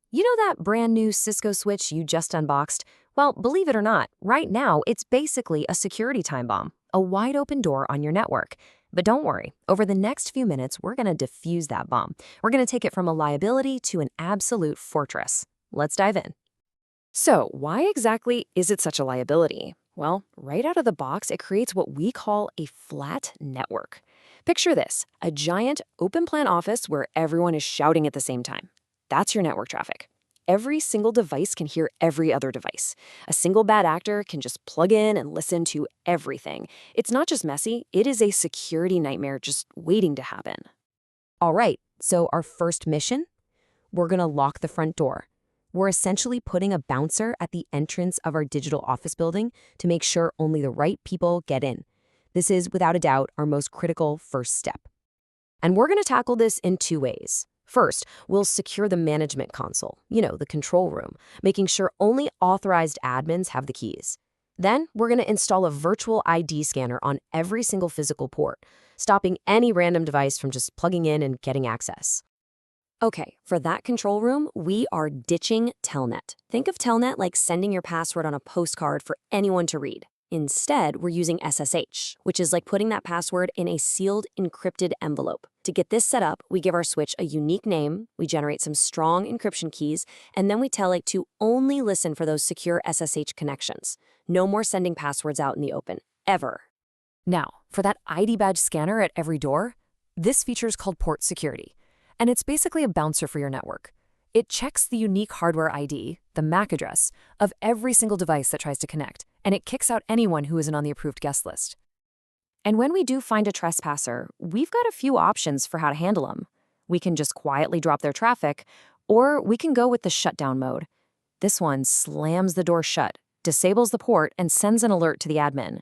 You know that brand new Cisco switch you just unboxed? Well, believe it or not, right now it's basically a security time bomb, a wide open door on your network. But don't worry, over the next few minutes, we're going to defuse that bomb. We're going to take it from a liability to an absolute fortress. Let's dive in. So, why exactly is it such a liability? Well, right out of the box, it creates what we call a flat network. Picture this, a giant open plan office where everyone is shouting at the same time. That's your network traffic. Every single device can hear every other device. A single bad actor can just plug in and listen to everything. It's not just messy, it is a security nightmare just waiting to happen. All right, so our first mission? We're gonna lock the front door. We're essentially putting a bouncer at the entrance of our digital office building to make sure only the right people get in. This is, without a doubt, our most critical first step. And we're going to tackle this in two ways. First, we'll secure the management console, the control room, making sure only authorized admins have the keys. Then, we're going to install a virtual ID scanner on every single physical port, stopping any random device from just plugging in and getting access. Okay, for that control room, we are ditching Telnet. Think of Telnet like sending your password on a postcard for anyone to read. Instead, we're using SSH, which is like putting that password in a sealed, encrypted envelope. To get this set up, we give our switch a unique name, we generate some strong encryption keys, and then we tell it to only listen for those secure SSH connections. No more sending passwords out in the open, ever. Now, for that ID badge scanner at every door, this feature is called Port Security, and it's basically a bouncer for your network. It checks the unique hardware ID, the MAC address, of every single device that tries to connect, and it kicks out anyone who isn't on the approved guest list. And when we do find a trespasser, we've got a few options for how to handle them. We can just quietly drop their traffic, or we can go with the shutdown mode. This one slams the door shut, disables the port, and sends an alert to the admin.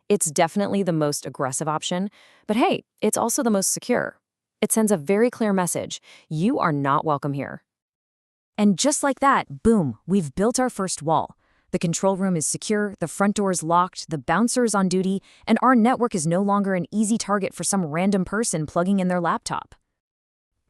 It's definitely the most aggressive option, but hey, it's also the most secure. It sends a very clear message: you are not welcome here. And just like that, boom, we've built our first wall. The control room is secure, the front door is locked, the bouncer is on duty, and our network is no longer an easy target for some random person plugging in their laptop.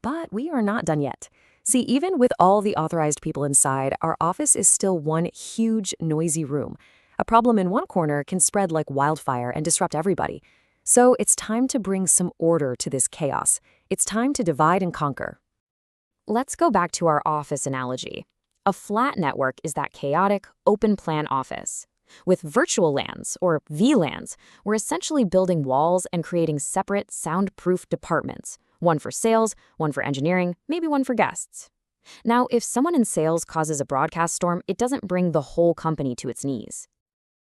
But we are not done yet. See, even with all the authorized people inside, our office is still one huge, noisy room. A problem in one corner can spread like wildfire and disrupt everybody. So it's time to bring some order to this chaos. It's time to divide and conquer. Let's go back to our office analogy. A flat network is that chaotic, open-plan office. With virtual LANs, or VLANs, we're essentially building walls and creating separate, soundproof departments. One for sales, one for engineering, maybe one for guests. Now, if someone in sales causes a broadcast storm, it doesn't bring the whole company to its knees.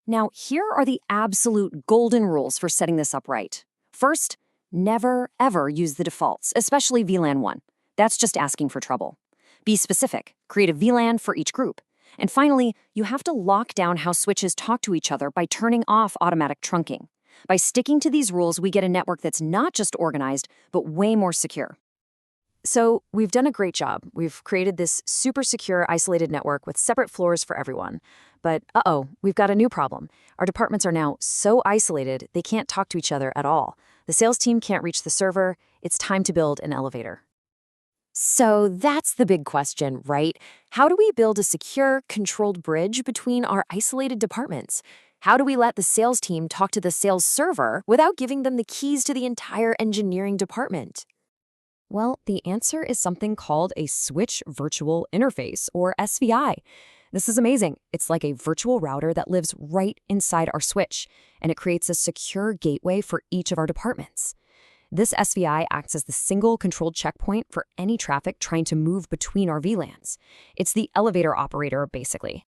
Now, here are the absolute golden rules for setting this up right. First, never, ever use the defaults, especially VLAN 1. That's just asking for trouble. Be specific. Create a VLAN for each group. And finally, you have to lock down how switches talk to each other by turning off automatic trunking. By sticking to these rules, we get a network that's not just organized, but way more secure. So we've done a great job. We've created this super secure, isolated network with separate floors for everyone. But we've got a new problem. Our departments are now so isolated, they can't talk to each other at all. The sales team can't reach the server. It's time to build an elevator. So that's the big question, right? How do we build a secure, controlled bridge between our isolated departments? How do we let the sales team talk to the sales server without giving them the keys to the entire engineering department? Well, the answer is something called a Switch Virtual Interface, or SVI. This is amazing. It's like a virtual router that lives right inside our switch, and it creates a secure gateway for each of our departments. This SVI acts as the single controlled checkpoint for any traffic trying to move between our VLANs. It's the elevator operator, basically.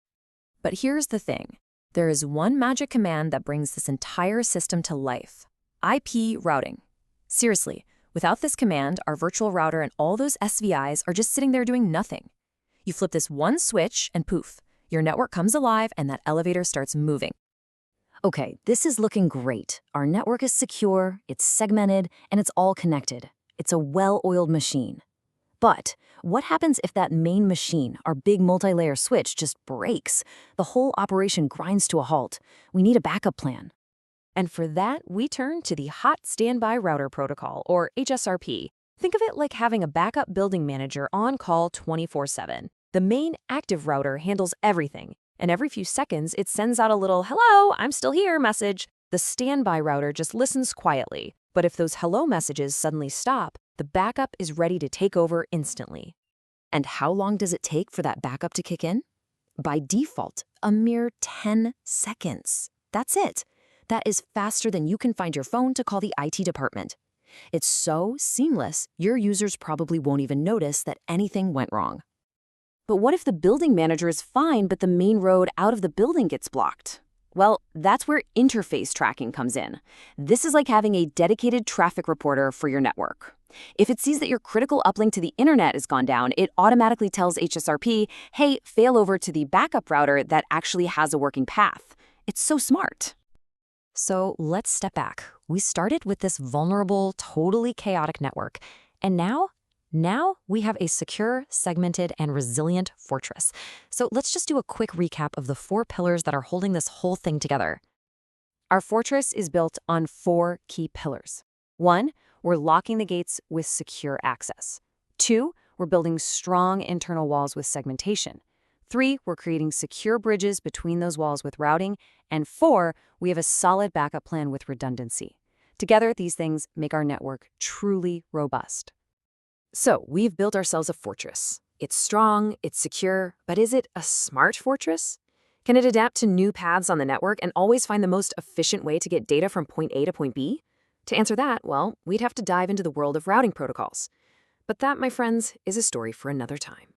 But here's the thing. There is one magic command that brings this entire system to life: IP routing. Seriously, without this command, our virtual router and all those SVIs are just sitting there doing nothing. You flip this one switch and poof, your network comes alive and that elevator starts moving. Okay, this is looking great. Our network is secure, it's segmented, and it's all connected. It's a well-oiled machine. But what happens if that main machine, our big multi-layer switch, just breaks? The whole operation grinds to a halt. We need a backup plan. And for that, we turn to the Hot Standby Router Protocol, or HSRP. Think of it like having a backup building manager on call 24/7. The main active router handles everything, and every few seconds it sends out a little "Hello, I'm still here" message. The standby router just listens quietly, but if those hello messages suddenly stop, the backup is ready to take over instantly. And how long does it take for that backup to kick in? By default, a mere 10 seconds. That's it. That is faster than you can find your phone to call the IT department. It's so seamless, your users probably won't even notice that anything went wrong. But what if the building manager is fine, but the main road out of the building gets blocked? Well, that's where interface tracking comes in. This is like having a dedicated traffic reporter for your network. If it sees that your critical uplink to the internet has gone down, it automatically tells HSRP, hey, fail over to the backup router that actually has a working path. It's so smart. So let's step back. We started with this vulnerable, totally chaotic network. And now we have a secure, segmented, and resilient fortress. So let's just do a quick recap of the 4 pillars that are holding this whole thing together. Our fortress is built on 4 key pillars. 1, we're locking the gates with secure access. 2, we're building strong internal walls with segmentation. 3, we're creating secure bridges between those walls with routing. And 4, we have a solid backup plan with redundancy. Together, these things make our network truly robust. So, we've built ourselves a fortress. It's strong, it's secure, but is it a smart fortress? Can it adapt to new paths on the network and always find the most efficient way to get data from point A to point B? To answer that, well, we'd have to dive into the world of routing protocols. But that, my friends, is a story for another time.